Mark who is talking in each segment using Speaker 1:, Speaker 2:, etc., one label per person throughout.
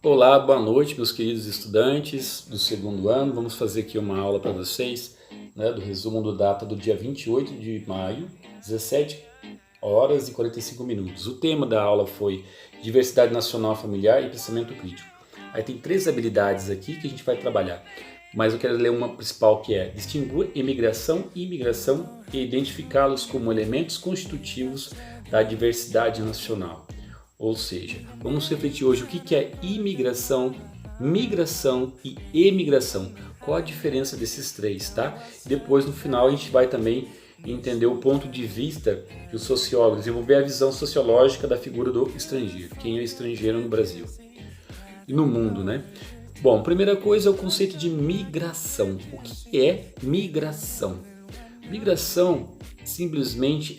Speaker 1: Olá, boa noite, meus queridos estudantes do segundo ano. Vamos fazer aqui uma aula para vocês, né, do resumo do data do dia 28 de maio, 17 horas e 45 minutos. O tema da aula foi diversidade nacional familiar e pensamento crítico. Aí tem três habilidades aqui que a gente vai trabalhar, mas eu quero ler uma principal que é distinguir imigração e imigração e identificá-los como elementos constitutivos da diversidade nacional. Ou seja, vamos refletir hoje o que é imigração, migração e emigração. Qual a diferença desses três, tá? Depois, no final, a gente vai também entender o ponto de vista de um sociólogo, desenvolver a visão sociológica da figura do estrangeiro. Quem é estrangeiro no Brasil e no mundo, né? Bom, primeira coisa é o conceito de migração. O que é migração? Migração simplesmente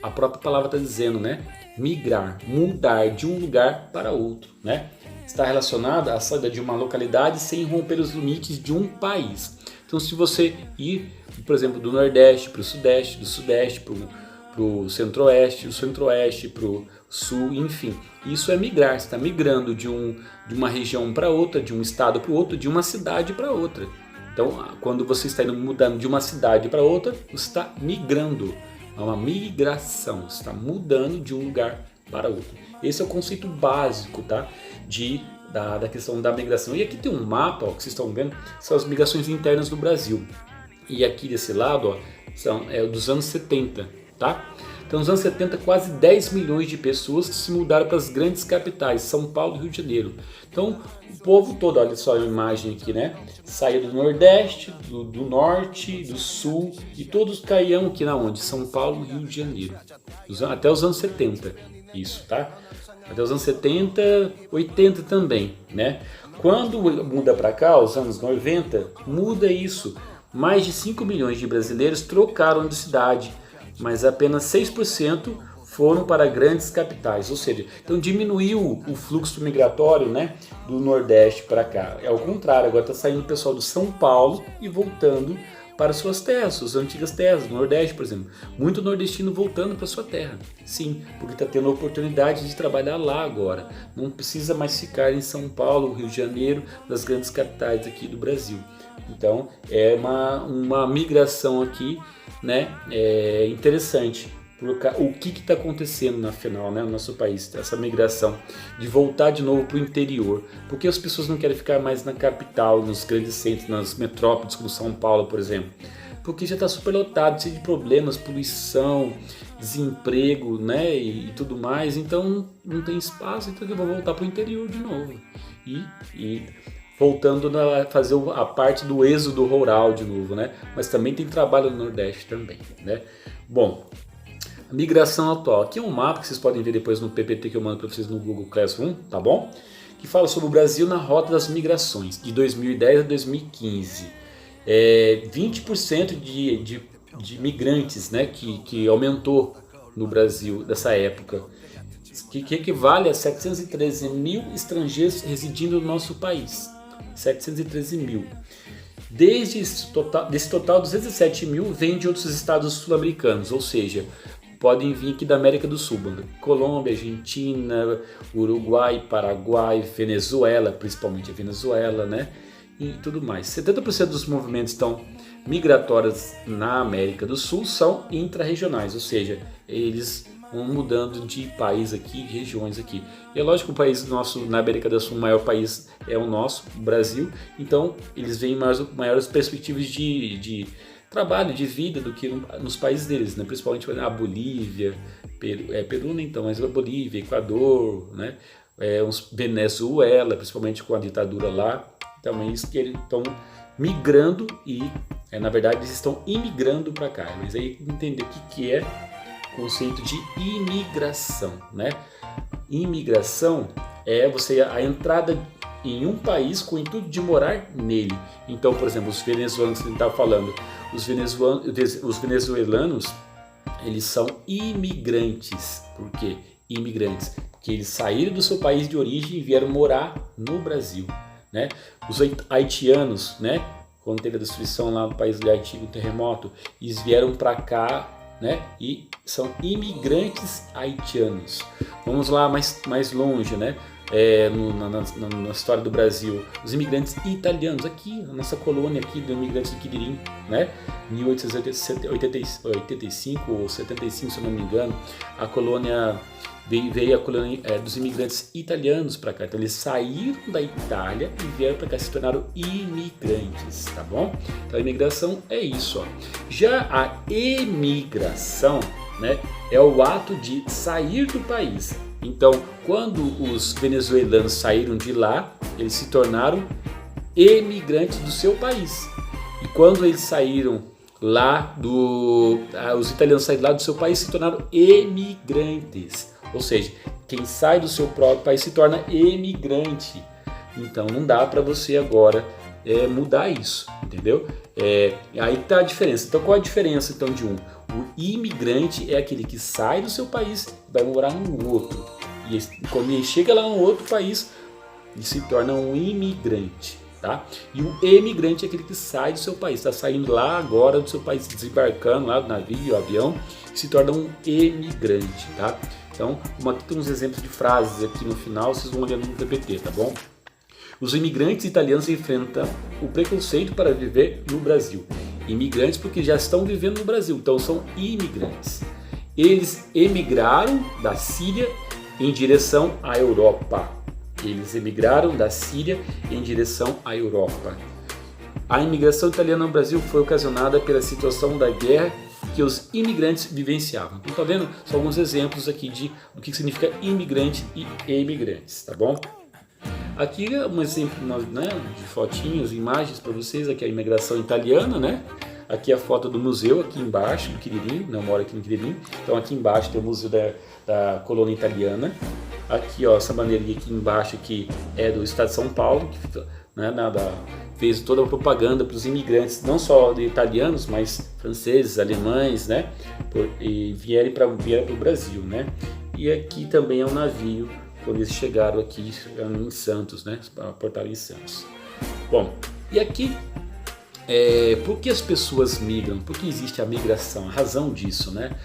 Speaker 1: a própria palavra está dizendo, né? Migrar, mudar de um lugar para outro, né? Está relacionada à saída de uma localidade sem romper os limites de um país. Então, se você ir, por exemplo, do Nordeste para o Sudeste, do Sudeste para o Centro-Oeste, do Centro-Oeste para o Sul, enfim, isso é migrar. Você está migrando de uma região para outra, de um estado para o outro, de uma cidade para outra. Então, quando você está mudando de uma cidade para outra, você está migrando. É uma migração, você está mudando de um lugar para outro. Esse é o conceito básico, tá? Da questão da migração. E aqui tem um mapa, ó, que vocês estão vendo, são as migrações internas do Brasil. E aqui desse lado, ó, são dos anos 70, tá? Então, nos anos 70, quase 10 milhões de pessoas se mudaram para as grandes capitais, São Paulo e Rio de Janeiro. Então, o povo todo, olha só a imagem aqui, né? Saía do Nordeste, do Norte, do Sul, e todos caíam aqui na onde? São Paulo e Rio de Janeiro. Até os anos 70, isso, tá? Até os anos 70, 80 também, né? Quando muda para cá, os anos 90, muda isso. Mais de 5 milhões de brasileiros trocaram de cidade, mas apenas 6% foram para grandes capitais, ou seja, então diminuiu o fluxo migratório, né, do Nordeste para cá. É ao contrário, agora está saindo o pessoal de São Paulo e voltando para suas terras, suas antigas terras, no Nordeste, por exemplo. Muito nordestino voltando para sua terra, sim, porque está tendo a oportunidade de trabalhar lá agora. Não precisa mais ficar em São Paulo, Rio de Janeiro, das grandes capitais aqui do Brasil. Então é uma migração aqui, né, interessante. O que está acontecendo na final, né, no nosso país, essa migração de voltar de novo para o interior, porque as pessoas não querem ficar mais na capital, nos grandes centros, nas metrópoles como São Paulo, por exemplo, porque já está superlotado, cheio de problemas, poluição, desemprego, né, e tudo mais, então não tem espaço, então eu vou voltar para o interior de novo e voltando a fazer a parte do êxodo rural de novo, né? Mas também tem trabalho no Nordeste também, né? Bom, a migração atual. Aqui é um mapa que vocês podem ver depois no PPT que eu mando para vocês no Google Classroom, tá bom? Que fala sobre o Brasil na rota das migrações, de 2010 a 2015. 20% de migrantes, né, que aumentou no Brasil dessa época, que equivale a 713 mil estrangeiros residindo no nosso país. 713 mil. Desse total, 207 mil vêm de outros estados sul-americanos, ou seja, podem vir aqui da América do Sul, Colômbia, Argentina, Uruguai, Paraguai, Venezuela, principalmente a Venezuela, né? E tudo mais. 70% dos movimentos migratórios na América do Sul são intra-regionais, ou seja, eles vão mudando de país aqui, de regiões aqui. E é lógico que o país nosso, na América do Sul, o maior país é o nosso, o Brasil, então eles veem maiores perspectivas de trabalho, de vida do que nos países deles, né? Principalmente a Bolívia, Peru nem então, mas a Bolívia, Equador, né? Venezuela, principalmente com a ditadura lá, também eles estão migrando e, na verdade, eles estão imigrando para cá. Mas aí entender o que é conceito de imigração, né? Imigração é a entrada em um país com o intuito de morar nele. Então, por exemplo, os venezuelanos que a gente estava falando, os venezuelanos, eles são imigrantes. Por quê? Imigrantes, porque eles saíram do seu país de origem e vieram morar no Brasil, né? Os haitianos, né? Quando teve a destruição lá no país do Haiti, o terremoto, eles vieram para cá, né? E são imigrantes haitianos. Vamos lá mais longe, né? na história do Brasil, os imigrantes italianos, aqui, a nossa colônia aqui dos imigrantes do Quiririm, né? 1885 ou 75, se eu não me engano, a colônia veio a colônia dos imigrantes italianos para cá. Então eles saíram da Itália e vieram para cá, se tornaram imigrantes, tá bom? Então a imigração é isso, ó. Já a emigração, né, é o ato de sair do país. Então, quando os venezuelanos saíram de lá, eles se tornaram emigrantes do seu país. E quando eles saíram lá os italianos saíram lá do seu país, se tornaram emigrantes. Ou seja, quem sai do seu próprio país se torna emigrante. Então não dá para você agora mudar isso, entendeu? Aí está a diferença. Então qual a diferença então de um? O imigrante é aquele que sai do seu país e vai morar num outro. E quando ele chega lá no outro país, ele se torna um imigrante. Tá? E o emigrante é aquele que sai do seu país, está saindo lá agora do seu país, desembarcando lá do navio, avião, se torna um emigrante, tá? Então, aqui tem uns exemplos de frases aqui no final, vocês vão olhando no PPT, tá bom? Os imigrantes italianos enfrentam o preconceito para viver no Brasil. Imigrantes porque já estão vivendo no Brasil, então são imigrantes. Eles emigraram da Síria em direção à Europa. Eles emigraram da Síria em direção à Europa. A imigração italiana no Brasil foi ocasionada pela situação da guerra que os imigrantes vivenciavam. Então, tá vendo? São alguns exemplos aqui do que significa imigrante e emigrantes, tá bom? Aqui é um exemplo, né, de fotinhos, imagens para vocês. Aqui é a imigração italiana, né? Aqui é a foto do museu, aqui embaixo, do Quiririm, eu moro aqui no Quiririm. Então aqui embaixo tem o museu da colônia italiana. Aqui, ó, essa bandeirinha aqui embaixo aqui é do estado de São Paulo, que né, fez toda a propaganda para os imigrantes, não só de italianos, mas franceses, alemães, né? E vieram para o Brasil, né? E aqui também é um navio, quando eles chegaram aqui em Santos, né? Aportaram em Santos. Bom, e aqui, por que as pessoas migram? Por que existe a migração? A razão disso, né?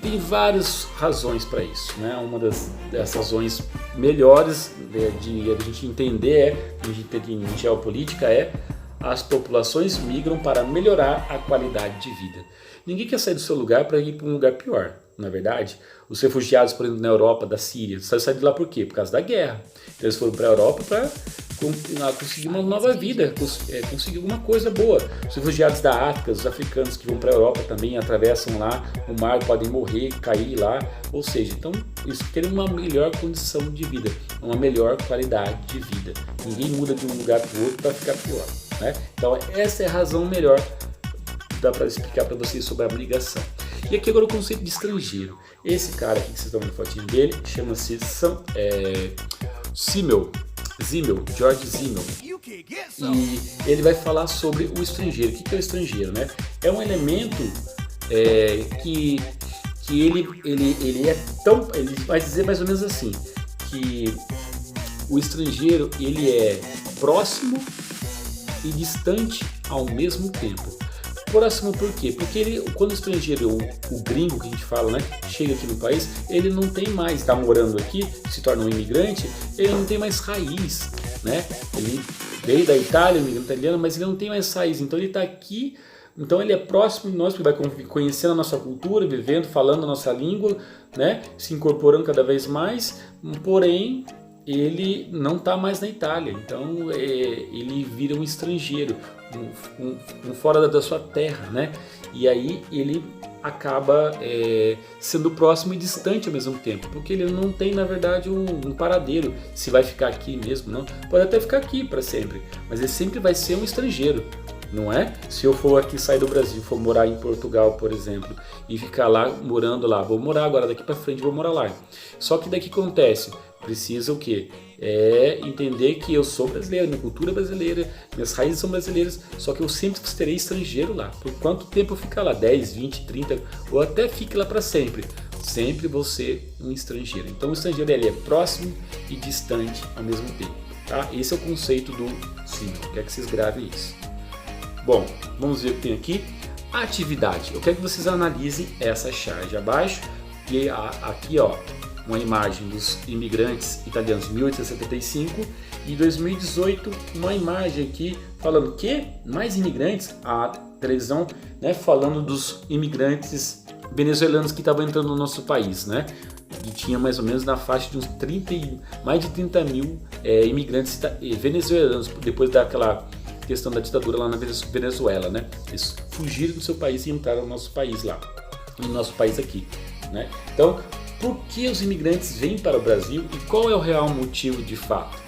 Speaker 1: Tem várias razões para isso, né? Uma das razões melhores de a gente entender, a gente entende em geopolítica, as populações migram para melhorar a qualidade de vida. Ninguém quer sair do seu lugar para ir para um lugar pior, não é verdade? Os refugiados, por exemplo, na Europa, da Síria, saíram de lá por quê? Por causa da guerra. Então eles foram para a Europa para conseguir uma nova vida, conseguir alguma coisa boa. Os refugiados da África, os africanos que vão para a Europa também atravessam lá o mar, podem morrer, cair lá. Ou seja, então eles querem uma melhor condição de vida, uma melhor qualidade de vida. Ninguém muda de um lugar para o outro para ficar pior, né? Então essa é a razão melhor que dá para explicar para vocês sobre a migração. E aqui agora o conceito de estrangeiro. Esse cara aqui que vocês estão vendo a fotinho dele chama-se George Simmel. E ele vai falar sobre o estrangeiro. O que é o estrangeiro, né? É um elemento que ele vai dizer mais ou menos assim, que o estrangeiro ele é próximo e distante ao mesmo tempo. Próximo por quê? Porque quando o estrangeiro, o gringo que a gente fala, né, chega aqui no país, ele não tem mais, está morando aqui, se torna um imigrante, ele não tem mais raiz, né? Ele veio da Itália, um imigrante italiano, mas ele não tem mais raiz, então ele está aqui, então ele é próximo de nós, porque vai conhecendo a nossa cultura, vivendo, falando a nossa língua, né, se incorporando cada vez mais, porém ele não está mais na Itália, então ele vira um estrangeiro, um fora da sua terra, né? E aí ele acaba sendo próximo e distante ao mesmo tempo, porque ele não tem, na verdade, um paradeiro, se vai ficar aqui mesmo, não. Pode até ficar aqui para sempre, mas ele sempre vai ser um estrangeiro, não é? Se eu for aqui, sair do Brasil, for morar em Portugal, por exemplo, e ficar lá, morando lá, vou morar agora, daqui para frente vou morar lá. Só que daqui acontece, precisa o quê? Entender que eu sou brasileiro, minha cultura é brasileira, minhas raízes são brasileiras, só que eu sempre terei estrangeiro lá. Por quanto tempo eu ficar lá? 10, 20, 30, ou até fique lá para sempre. Sempre vou ser um estrangeiro. Então o estrangeiro ele é próximo e distante ao mesmo tempo. Tá? Esse é o conceito do Simmel. Quero que vocês gravem isso. Bom, vamos ver o que tem aqui. Atividade. Eu quero que vocês analisem essa charge abaixo. E aqui, ó, uma imagem dos imigrantes italianos de 1875 e 2018 uma imagem aqui falando que mais imigrantes, a televisão, né, falando dos imigrantes venezuelanos que estavam entrando no nosso país, né? E tinha mais ou menos na faixa de uns mais de 30 mil imigrantes venezuelanos, depois daquela questão da ditadura lá na Venezuela, né? Eles fugiram do seu país e entraram no nosso país lá, no nosso país aqui, né? Então, por que os imigrantes vêm para o Brasil e qual é o real motivo de fato?